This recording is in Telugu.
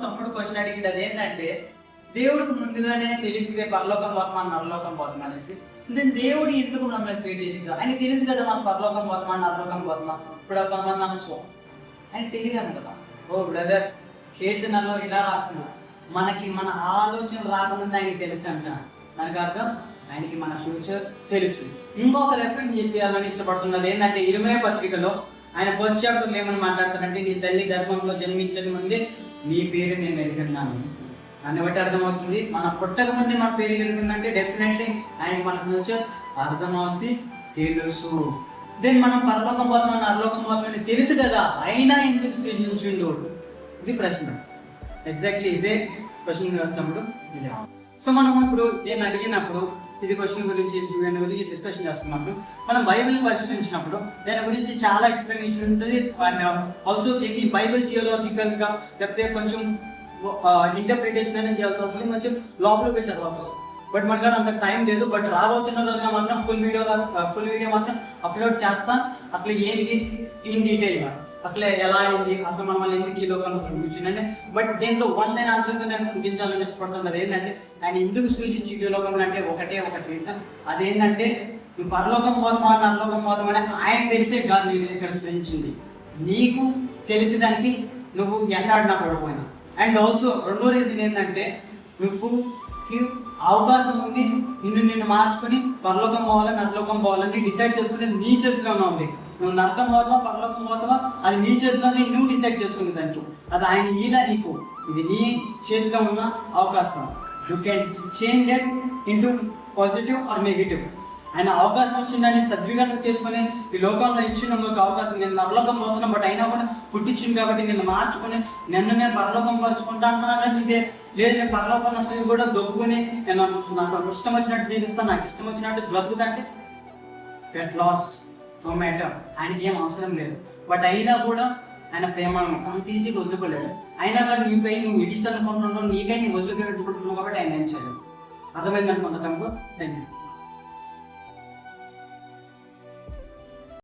తమ్ముడు క్వశ్చన్ అడిగింది అదేంటంటే దేవుడికి ముందుగానే తెలిస్తే పరలోకం పోతామా నరలోకం పోతామా అనేసి. దేవుడు ఎందుకు మమ్మల్ని క్రియేట్ చేసింది? ఆయన తెలుసు కదా మనం పరలోకం పోతామా నరలోకం పోతామా. ఇప్పుడు కొంతమంది అనొచ్చు ఆయనకి తెలియదు కదా. ఓ బ్రదర్, కీర్తనలో ఇలా రాసిన మనకి మన ఆలోచన రాకముందు ఆయనకి తెలుసు అంట. దానికి అర్థం ఆయనకి మన ఫ్యూచర్ తెలుసు. ఇంకొక రెఫరెన్స్ చెప్పాలని ఇష్టపడుతున్నది ఏంటంటే ఇరిమయ పత్రికలో ఆయన ఫస్ట్ చాప్టర్లో ఏమని మాట్లాడతారంటే, నీ తల్లి గర్భంలో జన్మించక ముందే నీ పేరు నేను ఎరుగున్నాను. దాన్ని బట్టి అర్థమవుతుంది మన పుట్టక ముందే మన పేరు ఎరుగుందంటే డెఫినెట్లీ ఆయనకి మన ఫ్యూచర్ అర్థమవుతుంది, తెలుసు. దెన్ మనం పరలోకం పోతామని నరలోకం పోతామని తెలుసు కదా, అయినా ఎందుకు సృజించిండు? ఇది ప్రశ్న. ఎగ్జాక్ట్లీ ఇదే క్వశ్చన్ తమ్ముడు. సో మనం ఇప్పుడు నేను అడిగినప్పుడు ఇది క్వశ్చన్ గురించి దీని గురించి డిస్కషన్ చేస్తున్నప్పుడు మనం బైబిల్ని పరిశీలించినప్పుడు దాని గురించి చాలా ఎక్స్ప్లెనేషన్ ఉంటుంది. అండ్ ఆల్సో దీన్ని బైబిల్ థియోలాజికల్గా లేకపోతే కొంచెం ఇంటర్ప్రిటేషన్ అనేది చేయాల్సి వస్తుంది, కొంచెం లోపలికి చదవాల్సి వస్తుంది. బట్ మనకు అంత టైం లేదు. బట్ రాబోతున్న రోజున మాత్రం ఫుల్ వీడియో మాత్రం అప్లోడ్ చేస్తాను. అసలు ఏంది ఇన్ డీటెయిల్ గా అసలు ఎలా అయింది, అసలు మనం ఎందుకు ఈ లోకంలో కూర్చుందండి. బట్ దీంట్లో వన్ లైన్ ఆన్సర్స్ నేను ముగించాలని ఇష్టపడుతున్నది ఏంటంటే, ఆయన ఎందుకు సూచించి ఈ లోకంలో అంటే ఒకటే ఒకటి రీజన్. అదేంటంటే నువ్వు పరలోకం పోతామా నరలోకం పోతామని ఆయన తెలిసే కాదు నేను ఇక్కడ సూచించింది. నీకు తెలిసేదానికి నువ్వు ఎన్నాడినా పడిపోయినా. అండ్ ఆల్సో రెండో రీజన్ ఏంటంటే నువ్వు అవకాశం ఉంది నిన్ను మార్చుకొని పరలోకం పోవాలని నరలోకం పోవాలని డిసైడ్ చేసుకునేది నీ చేతిలోనే ఉంది. నువ్వు నరకం పోతావా పరలోకం పోతావా అది నీ చేతిలోనే నువ్వు డిసైడ్ చేసుకునే దానికి. అది ఆయన ఇలా నీకు ఇది నీ చేతిలో ఉన్న అవకాశం. You can change that into positive or negative. ఆయన అవకాశం వచ్చిందని సద్వినియోగం చేసుకుని ఈ లోకంలో ఇచ్చిన ఒక అవకాశం. నేను నరలోకం పోతున్నా బట్ అయినా కూడా పుట్టించింది కాబట్టి నేను మార్చుకుని నేను పరలోకం పరుచుకుంటా అంటున్నా. కానీ ఇదే లేదు, నేను పరలోకం అసలు కూడా దొబ్బుకుని నేను నాకు ఇష్టం వచ్చినట్టు జీవిస్తాను, నాకు ఇష్టం వచ్చినట్టు బ్రతుకుతంటే గెట్ లాస్ట్ నో మ్యాటర్. ఆయనకి ఏం అవసరం లేదు. బట్ అయినా కూడా ఆయన ప్రేమ అంత ఈజీగా వదులుకోలేడు. అయినా కానీ నీపై నువ్వు ఇడిస్తానుకుంటున్నావు, నీకై నీ వదులుకుంటున్నావు కాబట్టి ఆయన ఏం చేయలేదు. అర్థమైంది అనుకుంటా. Thank you.